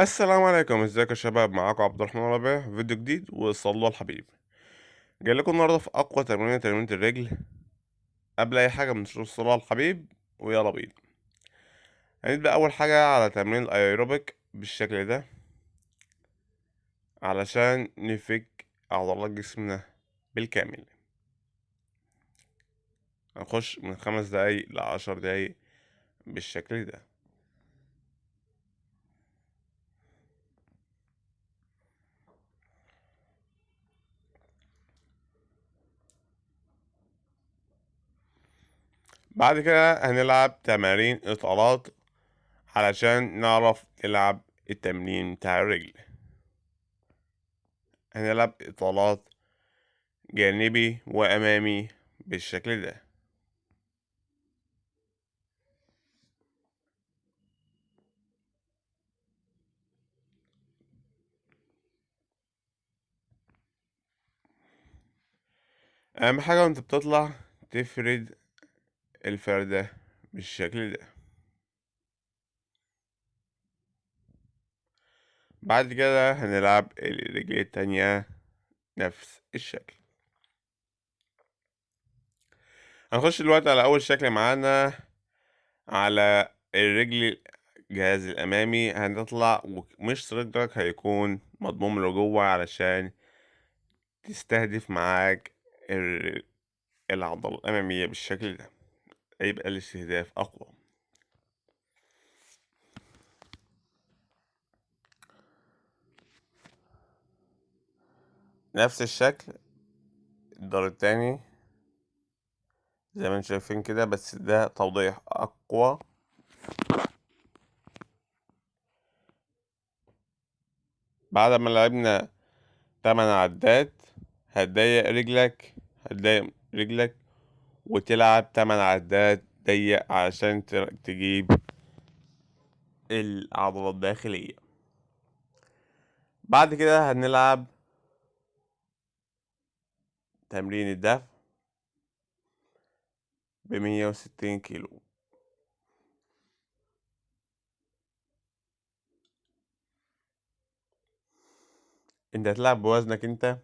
السلام عليكم، ازيكم يا شباب؟ معاكم عبد الرحمن ربيع في فيديو جديد، وصلوا على الحبيب. جاي لكم النهارده في اقوى تمرين الرجل. قبل اي حاجه بنشوف الصلاه على الحبيب، ويلا بينا. هنبدا اول حاجه على تمرين الايروبيك بالشكل ده، علشان نفك عضلات جسمنا بالكامل. هنخش من 5 دقايق ل10 دقايق بالشكل ده. بعد كده هنلعب تمارين اطالات علشان نعرف نلعب التمرين بتاع الرجل. هنلعب اطالات جانبي وأمامي بالشكل ده. أهم حاجة وأنت بتطلع تفرد الفردة بالشكل ده. بعد كده هنلعب الرجل التانية نفس الشكل. هنخش دلوقتي على أول شكل معانا، على الرجل الجهاز الأمامي. هنطلع ومش صدرك هيكون مضموم لجوه، علشان تستهدف معاك العضلة الأمامية بالشكل ده، يبقى الاستهداف أقوى. نفس الشكل الدور التاني زي ما انتم شايفين كده، بس ده توضيح اقوى. بعد ما لعبنا 8 عدات، هتضيق رجلك وتلعب 8 عدات ضيق، علشان تجيب العضلة الداخلية. بعد كده هنلعب تمرين الدفع ب160 كيلو. انت هتلعب بوزنك انت،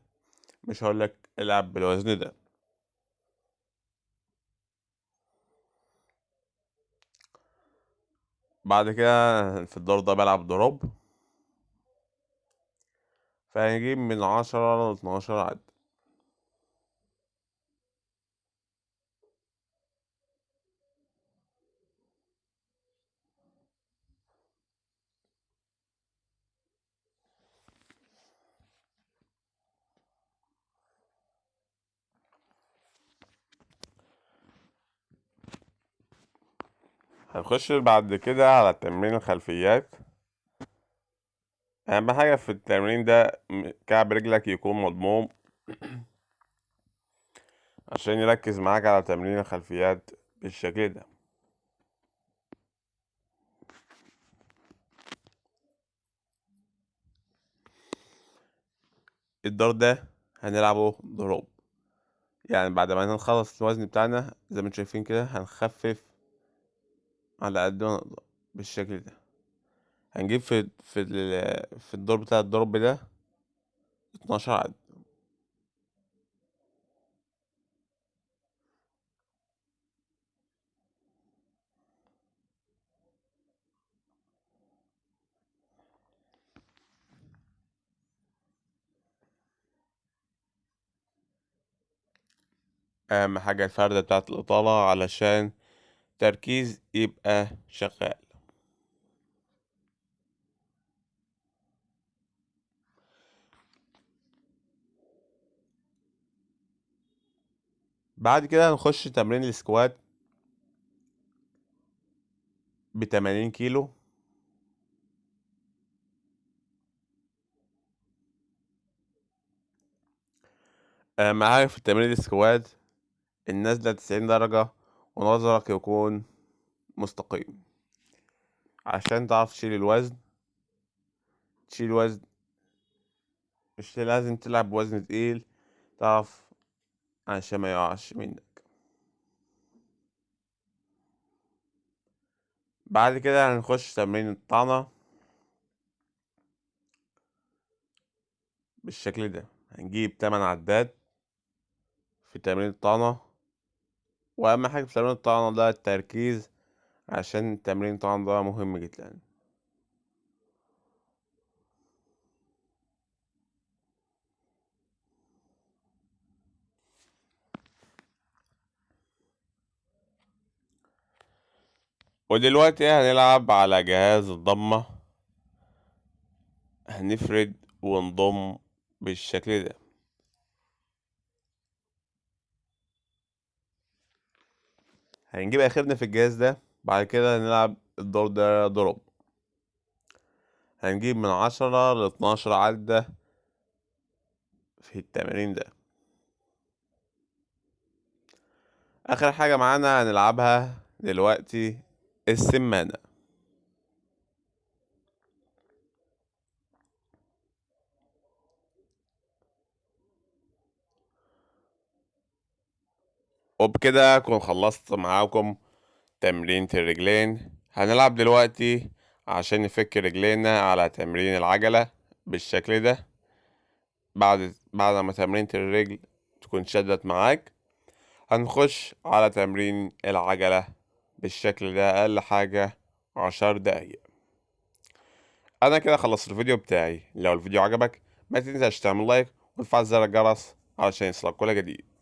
مش هقولك العب بالوزن ده. بعد كده في الدور ده بلعب دروب، فهنجيب من 10 ل 12 عد. هنخش بعد كده على تمرين الخلفيات. أهم حاجة في التمرين ده كعب رجلك يكون مضموم، عشان يركز معاك على تمرين الخلفيات بالشكل ده. الدور ده هنلعبه دروب، يعني بعد ما نخلص الوزن بتاعنا زي ما انتم شايفين كده، هنخفف على قد ما نقدر بالشكل ده. هنجيب في الدور بتاع الدروب ده 12 عد. أهم حاجة الفردة بتاعت الإطالة، علشان تركيز يبقى شغال. بعد كده هنخش تمرين السكوات ب80 كيلو. أهم حاجة في التمرين السكوات النزلة 90 درجة، ونظرك يكون مستقيم، عشان تعرف تشيل وزن. مش لازم تلعب بوزن تقيل، تعرف، عشان ما يقعش منك. بعد كده هنخش تمرين الطعنة بالشكل ده. هنجيب 8 عدات في تمرين الطعنة، وأهم حاجة في تمرين الطعنة ده التركيز، عشان تمرين الطعنة ده مهم جدا. ودلوقتي هنلعب على جهاز الضمة، هنفرد ونضم بالشكل ده. هنجيب آخرنا في الجهاز ده. بعد كده هنلعب الدور ده ضرب. هنجيب من 10 ل 12 عدة في التمرين ده. آخر حاجة معانا هنلعبها دلوقتي السمانة. وبكده أكون خلصت معاكم تمرينة الرجلين. هنلعب دلوقتي عشان نفك رجلينا على تمرين العجلة بالشكل ده. بعد ما تمرينة الرجل تكون شدت معاك، هنخش على تمرين العجلة بالشكل ده، أقل حاجة 10 دقايق. أنا كده خلصت الفيديو بتاعي. لو الفيديو عجبك ما تنساش تعمل لايك وتفعل زر الجرس علشان يوصلك كل جديد.